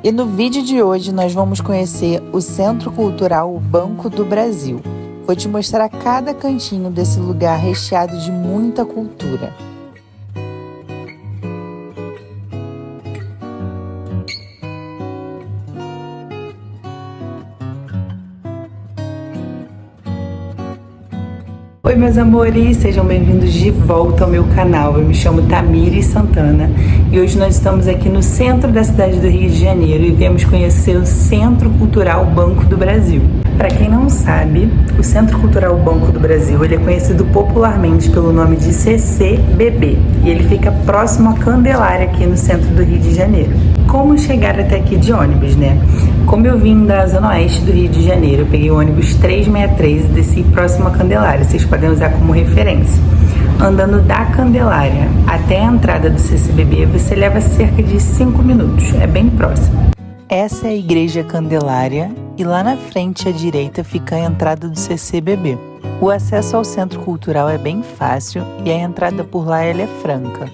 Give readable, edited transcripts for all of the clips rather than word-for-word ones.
E no vídeo de hoje nós vamos conhecer o Centro Cultural Banco do Brasil. Vou te mostrar cada cantinho desse lugar recheado de muita cultura. Oi meus amores, sejam bem-vindos de volta ao meu canal. Eu me chamo Tamires Santana e hoje nós estamos aqui no centro da cidade do Rio de Janeiro e viemos conhecer o Centro Cultural Banco do Brasil. Para quem não sabe, o Centro Cultural Banco do Brasil ele é conhecido popularmente pelo nome de CCBB e ele fica próximo à Candelária aqui no centro do Rio de Janeiro. Como chegar até aqui de ônibus, né? Como eu vim da zona oeste do Rio de Janeiro, eu peguei o ônibus 363 e desci próximo à Candelária, vocês podem usar como referência. Andando da Candelária até a entrada do CCBB, você leva cerca de 5 minutos, é bem próximo. Essa é a Igreja Candelária e lá na frente à direita fica a entrada do CCBB. O acesso ao Centro Cultural é bem fácil e a entrada por lá ela é franca.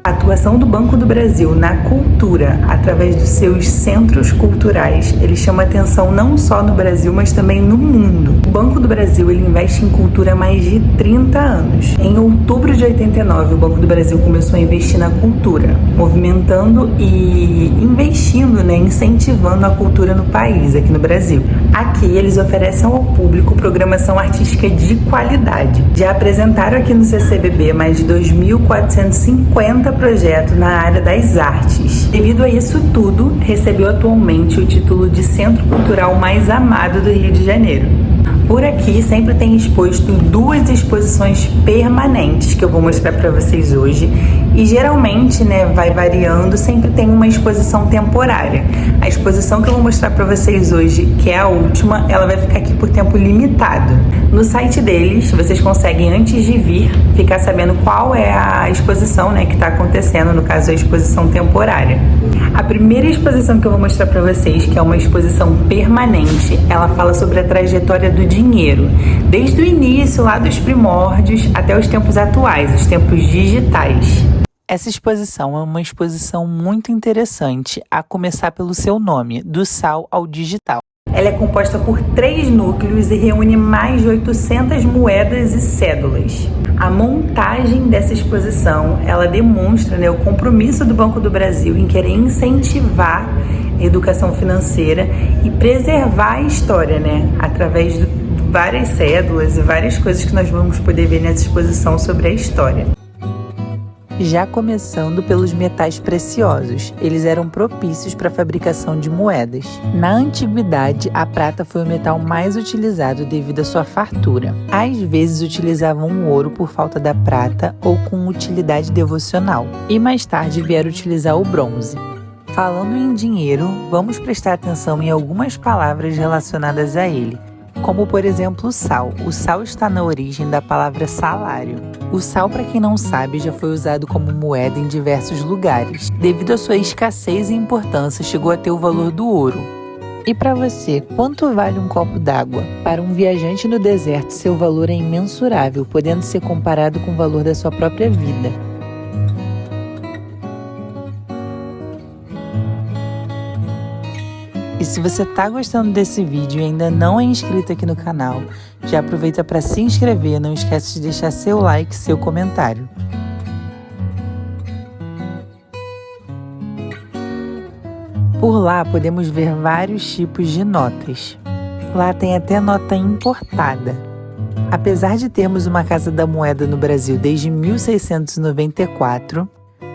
A atuação do Banco do Brasil na cultura, através dos seus centros culturais, ele chama atenção não só no Brasil, mas também no mundo. O Banco do Brasil ele investe em cultura há mais de 30 anos. Em outubro de 89, o Banco do Brasil começou a investir na cultura, movimentando e investindo, incentivando a cultura no país, aqui no Brasil. Aqui eles oferecem ao público programação artística de qualidade. Já apresentaram aqui no CCBB mais de 2.450 projetos na área das artes. Devido a isso tudo, recebeu atualmente o título de Centro Cultural mais amado do Rio de Janeiro. Por aqui sempre tem exposto 2 exposições permanentes que eu vou mostrar para vocês hoje e geralmente, vai variando, sempre tem uma exposição temporária. A exposição que eu vou mostrar para vocês hoje, que é a última, ela vai ficar aqui por tempo limitado. No site deles, vocês conseguem antes de vir ficar sabendo qual é a exposição, que está acontecendo, no caso a exposição temporária. A primeira exposição que eu vou mostrar para vocês, que é uma exposição permanente, ela fala sobre a trajetória do dinheiro, desde o início lá dos primórdios até os tempos atuais, os tempos digitais. Essa exposição é uma exposição muito interessante, a começar pelo seu nome, do sal ao digital. Ela é composta por 3 núcleos e reúne mais de 800 moedas e cédulas. A montagem dessa exposição, ela demonstra o compromisso do Banco do Brasil em querer incentivar a educação financeira e preservar a história, através de várias cédulas e várias coisas que nós vamos poder ver nessa exposição sobre a história. Já começando pelos metais preciosos, eles eram propícios para a fabricação de moedas. Na antiguidade, a prata foi o metal mais utilizado devido à sua fartura. Às vezes utilizavam o ouro por falta da prata ou com utilidade devocional, e mais tarde vieram utilizar o bronze. Falando em dinheiro, vamos prestar atenção em algumas palavras relacionadas a ele, como por exemplo o sal. O sal está na origem da palavra salário. O sal, para quem não sabe, já foi usado como moeda em diversos lugares. Devido à sua escassez e importância, chegou a ter o valor do ouro. E para você, quanto vale um copo d'água? Para um viajante no deserto, seu valor é imensurável, podendo ser comparado com o valor da sua própria vida. E se você está gostando desse vídeo e ainda não é inscrito aqui no canal, já aproveita para se inscrever, não esquece de deixar seu like e seu comentário. Por lá podemos ver vários tipos de notas. Lá tem até nota importada. Apesar de termos uma Casa da Moeda no Brasil desde 1694,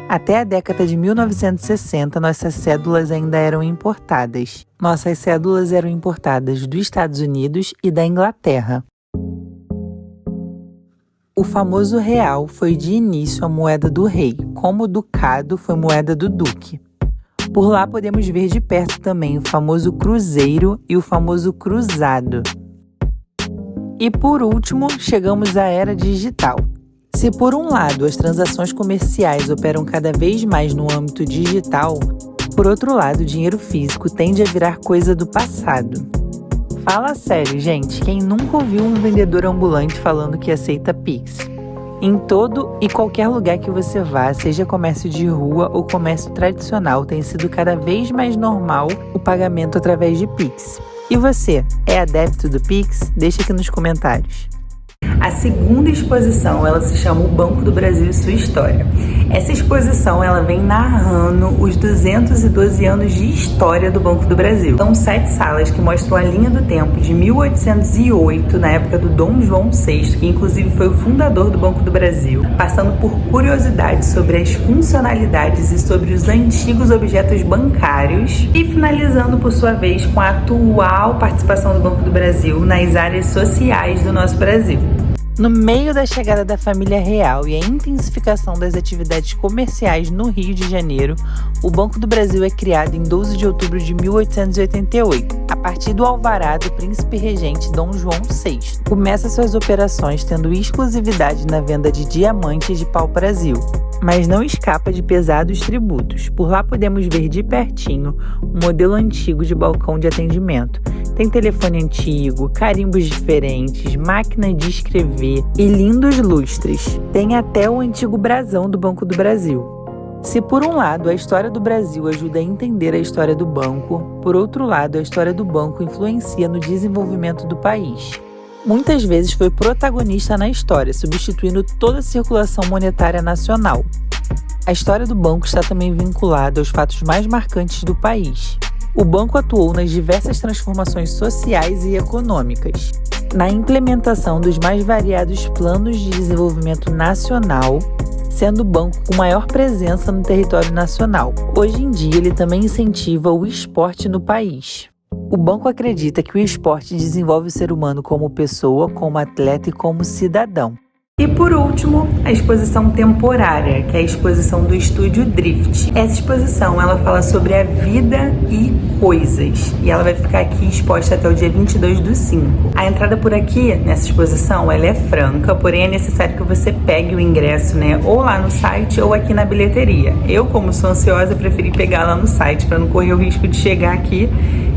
até a década de 1960, nossas cédulas ainda eram importadas. Nossas cédulas eram importadas dos Estados Unidos e da Inglaterra. O famoso real foi de início a moeda do rei, como o ducado foi moeda do duque. Por lá podemos ver de perto também o famoso cruzeiro e o famoso cruzado. E por último, chegamos à era digital. Se por um lado as transações comerciais operam cada vez mais no âmbito digital, por outro lado o dinheiro físico tende a virar coisa do passado. Fala sério, gente, quem nunca ouviu um vendedor ambulante falando que aceita Pix? Em todo e qualquer lugar que você vá, seja comércio de rua ou comércio tradicional, tem sido cada vez mais normal o pagamento através de Pix. E você, é adepto do Pix? Deixa aqui nos comentários. A segunda exposição, ela se chama O Banco do Brasil e Sua História. Essa exposição, ela vem narrando os 212 anos de história do Banco do Brasil. São 7 salas que mostram a linha do tempo de 1808, na época do Dom João VI, que inclusive foi o fundador do Banco do Brasil, passando por curiosidades sobre as funcionalidades e sobre os antigos objetos bancários e finalizando, por sua vez, com a atual participação do Banco do Brasil nas áreas sociais do nosso Brasil. No meio da chegada da família real e a intensificação das atividades comerciais no Rio de Janeiro, o Banco do Brasil é criado em 12 de outubro de 1888, a partir do alvará do príncipe regente Dom João VI. Começa suas operações tendo exclusividade na venda de diamantes de pau-brasil, mas não escapa de pesados tributos. Por lá podemos ver de pertinho um modelo antigo de balcão de atendimento. Tem telefone antigo, carimbos diferentes, máquina de escrever e lindos lustres. Tem até o antigo brasão do Banco do Brasil. Se por um lado a história do Brasil ajuda a entender a história do banco, por outro lado a história do banco influencia no desenvolvimento do país. Muitas vezes foi protagonista na história, substituindo toda a circulação monetária nacional. A história do banco está também vinculada aos fatos mais marcantes do país. O banco atuou nas diversas transformações sociais e econômicas, na implementação dos mais variados planos de desenvolvimento nacional, sendo o banco com maior presença no território nacional. Hoje em dia, ele também incentiva o esporte no país. O banco acredita que o esporte desenvolve o ser humano como pessoa, como atleta e como cidadão. E por último, a exposição temporária, que é a exposição do Estúdio Drift. Essa exposição, ela fala sobre a vida e coisas, e ela vai ficar aqui exposta até o dia 22/5. A entrada por aqui, nessa exposição, ela é franca, porém é necessário que você pegue o ingresso, ou lá no site ou aqui na bilheteria. Eu, como sou ansiosa, preferi pegar lá no site para não correr o risco de chegar aqui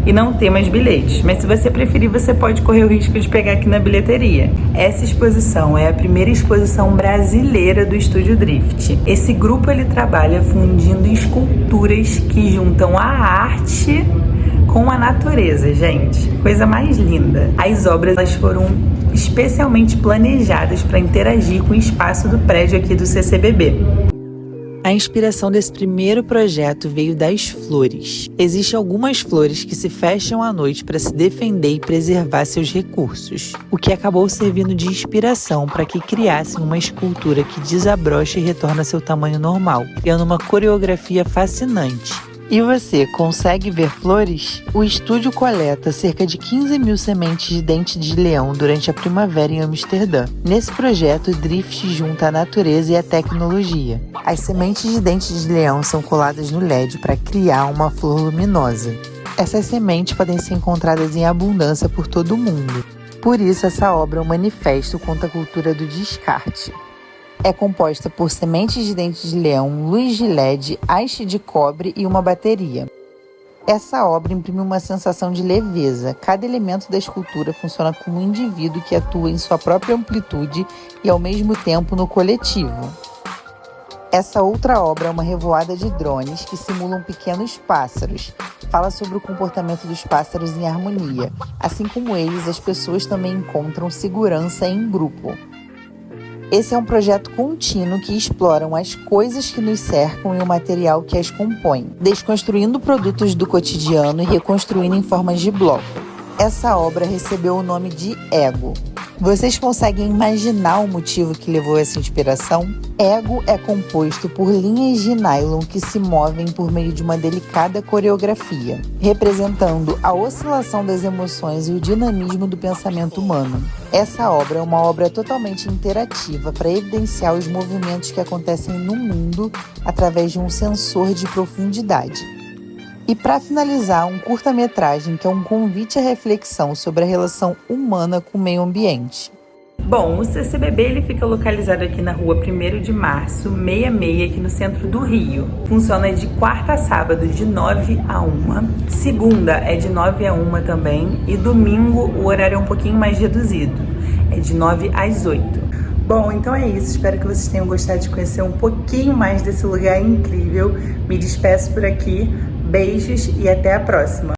e não ter mais bilhetes. Mas se você preferir, você pode correr o risco de pegar aqui na bilheteria. Essa exposição é a primeira exposição brasileira do Estúdio Drift. Esse grupo, ele trabalha fundindo esculturas que juntam a arte com a natureza, gente. Coisa mais linda. As obras, elas foram especialmente planejadas para interagir com o espaço do prédio aqui do CCBB. A inspiração desse primeiro projeto veio das flores. Existem algumas flores que se fecham à noite para se defender e preservar seus recursos, o que acabou servindo de inspiração para que criassem uma escultura que desabrocha e retorna a seu tamanho normal, criando uma coreografia fascinante. E você, consegue ver flores? O estúdio coleta cerca de 15.000 sementes de dente de leão durante a primavera em Amsterdã. Nesse projeto, o Drift junta a natureza e a tecnologia. As sementes de dente de leão são coladas no LED para criar uma flor luminosa. Essas sementes podem ser encontradas em abundância por todo o mundo. Por isso, essa obra é um manifesto contra a cultura do descarte. É composta por sementes de dente de leão, luz de LED, haste de cobre e uma bateria. Essa obra imprime uma sensação de leveza. Cada elemento da escultura funciona como um indivíduo que atua em sua própria amplitude e, ao mesmo tempo, no coletivo. Essa outra obra é uma revoada de drones que simulam pequenos pássaros. Fala sobre o comportamento dos pássaros em harmonia. Assim como eles, as pessoas também encontram segurança em grupo. Esse é um projeto contínuo que explora as coisas que nos cercam e o material que as compõe, desconstruindo produtos do cotidiano e reconstruindo em formas de bloco. Essa obra recebeu o nome de Ego. Vocês conseguem imaginar o motivo que levou essa inspiração? Ego é composto por linhas de nylon que se movem por meio de uma delicada coreografia, representando a oscilação das emoções e o dinamismo do pensamento humano. Essa obra é uma obra totalmente interativa para evidenciar os movimentos que acontecem no mundo através de um sensor de profundidade. E para finalizar, um curta-metragem que é um convite à reflexão sobre a relação humana com o meio ambiente. Bom, o CCBB ele fica localizado aqui na rua 1º de março, 66, aqui no centro do Rio. Funciona de quarta a sábado, de 9 a 1. Segunda é de 9 a 1 também. E domingo o horário é um pouquinho mais reduzido, é de 9 às 8. Bom, então é isso. Espero que vocês tenham gostado de conhecer um pouquinho mais desse lugar incrível. Me despeço por aqui. Beijos e até a próxima.